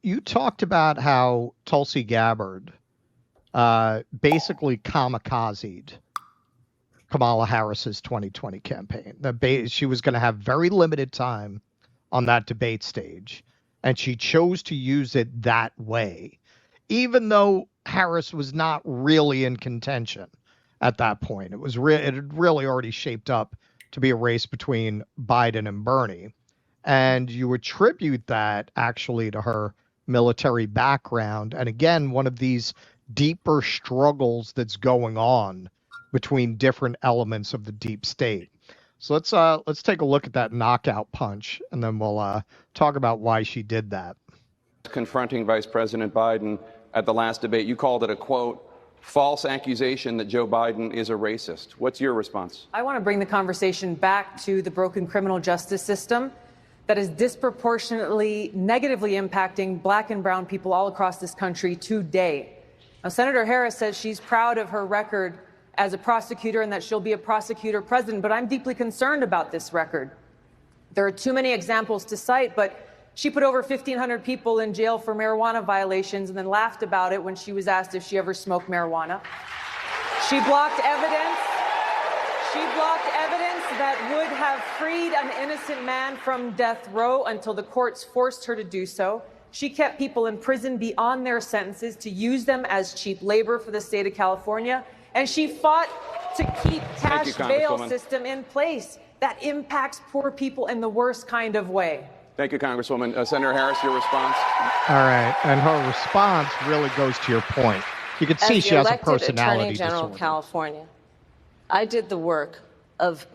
you talked about how Tulsi Gabbard basically kamikazed Kamala Harris's 2020 campaign. She was going to have very limited time on that debate stage, and she chose to use it that way, even though Harris was not really in contention at that point. It had really already shaped up to be a race between Biden and Bernie. And you attribute that actually to her military background. And again, one of these deeper struggles that's going on between different elements of the deep state. So let's take a look at that knockout punch, and then we'll talk about why she did that. Confronting Vice President Biden at the last debate, you called it a, quote, false accusation that Joe Biden is a racist. What's your response? I want to bring the conversation back to the broken criminal justice system that is disproportionately negatively impacting black and brown people all across this country today. Now, Senator Harris says she's proud of her record as a prosecutor and that she'll be a prosecutor president, but I'm deeply concerned about this record. There are too many examples to cite, but she put over 1,500 people in jail for marijuana violations and then laughed about it when she was asked if she ever smoked marijuana. She blocked evidence. She blocked evidence that would have freed an innocent man from death row until the courts forced her to do so. She kept people in prison beyond their sentences to use them as cheap labor for the state of California. And she fought to keep cash bail system in place that impacts poor people in the worst kind of way. Thank you, Congresswoman. Senator Harris, your response? All right. And her response really goes to your point. You can see she has a personality Attorney General disorder. of California, I did the work of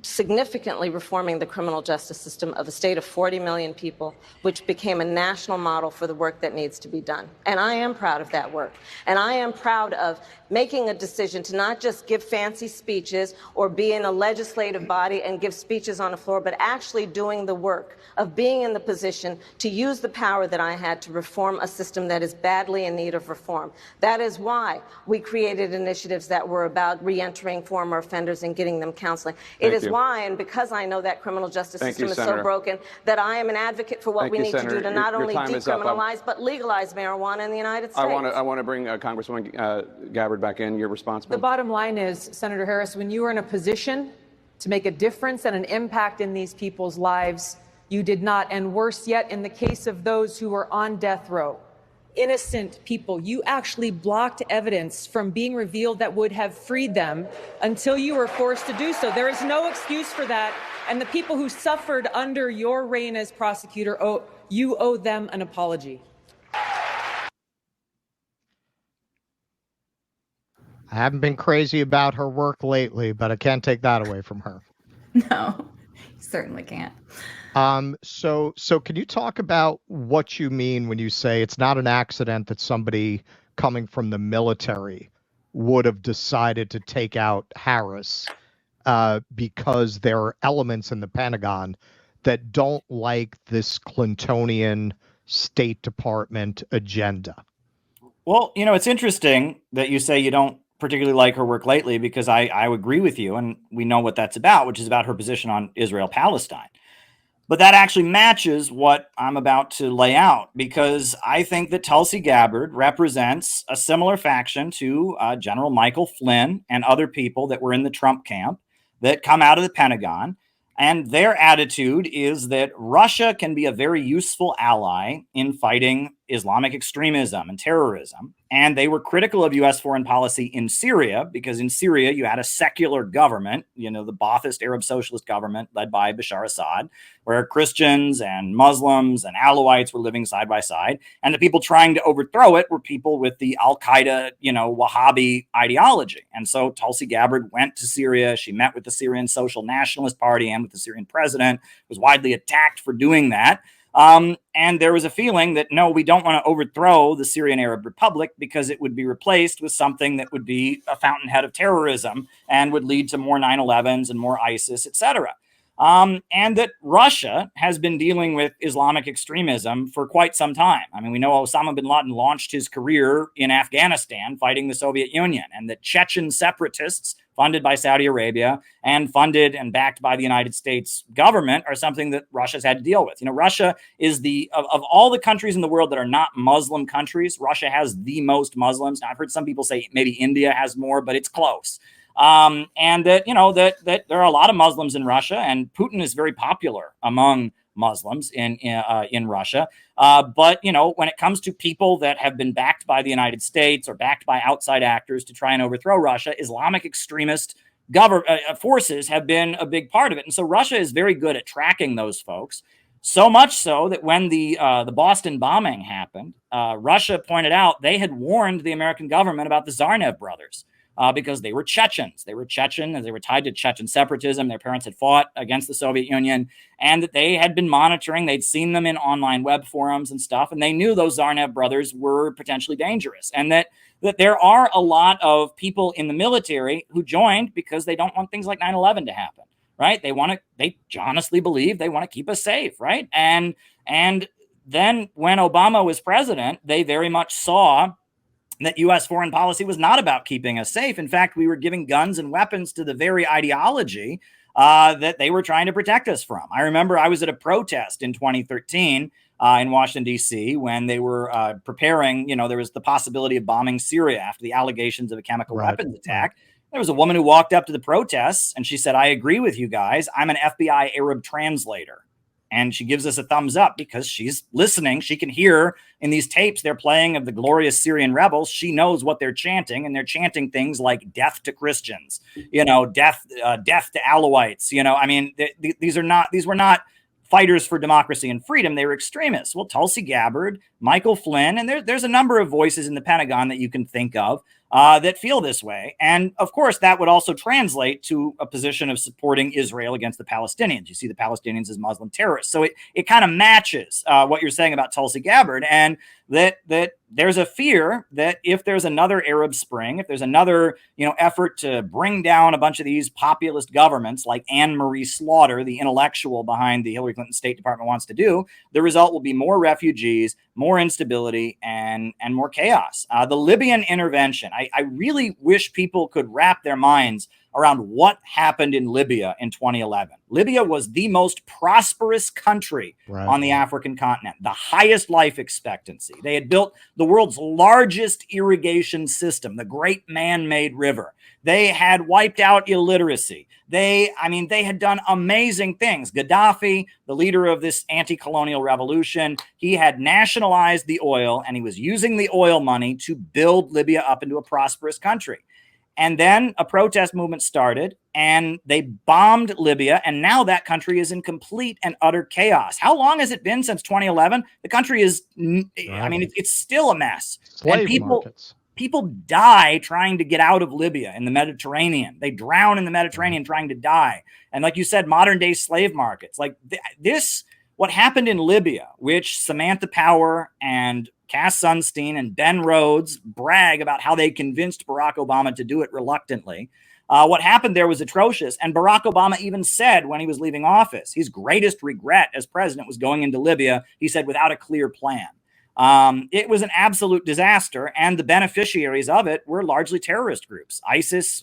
significantly reforming the criminal justice system of a state of 40 million people, which became a national model for the work that needs to be done. And I am proud of that work. And I am proud of making a decision to not just give fancy speeches or be in a legislative body and give speeches on the floor, but actually doing the work of being in the position to use the power that I had to reform a system that is badly in need of reform. That is why we created initiatives that were about reentering former offenders and getting them counseling. It is why, and because I know that criminal justice system is so broken, that I am an advocate for what we need to do to not only decriminalize, but legalize marijuana in the United States. I want to bring Congresswoman Gabbard back in. Your response, ma'am? The bottom line is, Senator Harris, when you are in a position to make a difference and an impact in these people's lives, you did not. And worse yet, in the case of those who were on death row, innocent people, you actually blocked evidence from being revealed that would have freed them until you were forced to do so. There is no excuse for that. And the people who suffered under your reign as prosecutor, you owe them an apology. I haven't been crazy about her work lately, but I can't take that away from her. No, you certainly can't. So can you talk about what you mean when you say it's not an accident that somebody coming from the military would have decided to take out Harris because there are elements in the Pentagon that don't like this Clintonian State Department agenda? Well, it's interesting that you say you don't particularly like her work lately, because I agree with you, and we know what that's about, which is about her position on Israel-Palestine. But that actually matches what I'm about to lay out, because I think that Tulsi Gabbard represents a similar faction to General Michael Flynn and other people that were in the Trump camp that come out of the Pentagon. And their attitude is that Russia can be a very useful ally in fighting Islamic extremism and terrorism. And they were critical of U.S. foreign policy in Syria, because in Syria, you had a secular government, the Ba'athist Arab socialist government led by Bashar Assad, where Christians and Muslims and Alawites were living side by side. And the people trying to overthrow it were people with the Al-Qaeda, Wahhabi ideology. And so Tulsi Gabbard went to Syria. She met with the Syrian Social Nationalist Party and with the Syrian president, was widely attacked for doing that. And there was a feeling that, no, we don't want to overthrow the Syrian Arab Republic because it would be replaced with something that would be a fountainhead of terrorism and would lead to more 9/11s and more ISIS, etc. and that Russia has been dealing with Islamic extremism for quite some time. I mean, we know Osama bin Laden launched his career in Afghanistan fighting the Soviet Union, and that Chechen separatists funded by Saudi Arabia and funded and backed by the United States government are something that Russia's had to deal with. You know, Russia is of all the countries in the world that are not Muslim countries, Russia has the most Muslims. Now, I've heard some people say maybe India has more, but it's close. And that, you know, that there are a lot of Muslims in Russia, and Putin is very popular among Muslims in Russia. But, you know, when it comes to people that have been backed by the United States or backed by outside actors to try and overthrow Russia, Islamic extremist forces have been a big part of it. And so Russia is very good at tracking those folks. So much so that when the Boston bombing happened, Russia pointed out they had warned the American government about the Tsarnaev brothers. Because they were Chechens. They were Chechen, and they were tied to Chechen separatism. Their parents had fought against the Soviet Union, and that they had been monitoring. They'd seen them in online web forums and stuff, and they knew those Tsarnaev brothers were potentially dangerous, and that there are a lot of people in the military who joined because they don't want things like 9/11 to happen, right? They honestly believe they want to keep us safe, right? And then when Obama was president, they very much saw that U.S. foreign policy was not about keeping us safe. In fact, we were giving guns and weapons to the very ideology that they were trying to protect us from. I remember I was at a protest in 2013 in Washington, D.C., when they were preparing, you know, there was the possibility of bombing Syria after the allegations of a chemical weapons attack. There was a woman who walked up to the protests and she said, "I agree with you guys. I'm an FBI Arab translator." And she gives us a thumbs up because she's listening. She can hear in these tapes they're playing of the glorious Syrian rebels. She knows what they're chanting, and they're chanting things like "death to Christians," you know, death to Alawites. You know, I mean, these were not fighters for democracy and freedom. They were extremists. Well, Tulsi Gabbard, Michael Flynn, and there's a number of voices in the Pentagon that you can think of that feel this way. And of course, that would also translate to a position of supporting Israel against the Palestinians. You see the Palestinians as Muslim terrorists. So it kind of matches what you're saying about Tulsi Gabbard, and that there's a fear that if there's another Arab Spring, if there's another, you know, effort to bring down a bunch of these populist governments like Anne Marie Slaughter, the intellectual behind the Hillary Clinton State Department, wants to do, the result will be more refugees, more instability, and more chaos. The Libyan intervention, I really wish people could wrap their minds around what happened in Libya in 2011. Libya was the most prosperous country on the African continent, the highest life expectancy. They had built the world's largest irrigation system, the Great Man-Made River. They had wiped out illiteracy. They had done amazing things. Gaddafi, the leader of this anti-colonial revolution, he had nationalized the oil, and he was using the oil money to build Libya up into a prosperous country. And then a protest movement started, and they bombed Libya, and now that country is in complete and utter chaos. How long has it been since 2011? The country is, it's still a mess. Slave and markets. People die trying to get out of Libya in the Mediterranean. They drown in the Mediterranean trying to die. And like you said, modern day slave markets. Like what happened in Libya, which Samantha Power and Cass Sunstein and Ben Rhodes brag about how they convinced Barack Obama to do it reluctantly. What happened there was atrocious. And Barack Obama even said when he was leaving office, his greatest regret as president was going into Libya, he said, without a clear plan. It was an absolute disaster, and the beneficiaries of it were largely terrorist groups. ISIS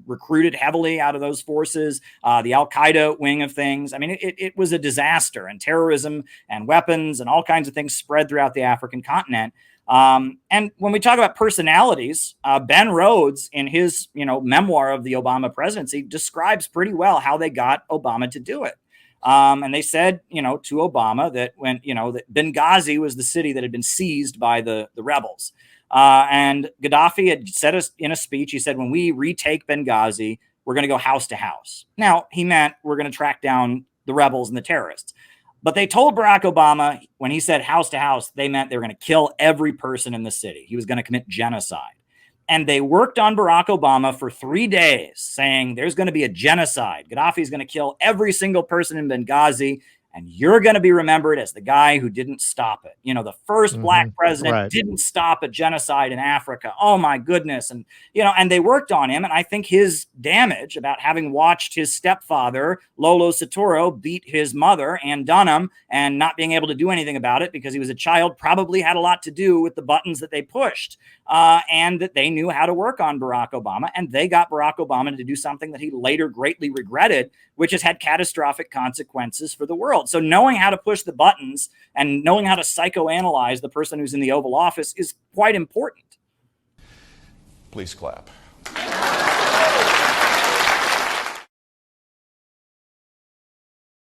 recruited heavily out of those forces, the Al-Qaeda wing of things. I mean, it was a disaster, and terrorism and weapons and all kinds of things spread throughout the African continent. And when we talk about personalities, Ben Rhodes, in his memoir of the Obama presidency, describes pretty well how they got Obama to do it. And they said, to Obama that that Benghazi was the city that had been seized by the rebels. And Gaddafi had said in a speech, he said, when we retake Benghazi, we're going to go house to house. Now, he meant we're going to track down the rebels and the terrorists. But they told Barack Obama, when he said house to house, they meant they were going to kill every person in the city. He was going to commit genocide. And they worked on Barack Obama for 3 days, saying there's going to be a genocide. Gaddafi is going to kill every single person in Benghazi. And you're going to be remembered as the guy who didn't stop it. You know, the first black president didn't stop a genocide in Africa. Oh my goodness. And, you know, and they worked on him. And I think his damage about having watched his stepfather, Lolo Soetoro, beat his mother, Ann Dunham, and not being able to do anything about it because he was a child probably had a lot to do with the buttons that they pushed, and that they knew how to work on Barack Obama. And they got Barack Obama to do something that he later greatly regretted, which has had catastrophic consequences for the world. So knowing how to push the buttons and knowing how to psychoanalyze the person who's in the Oval Office is quite important. Please clap.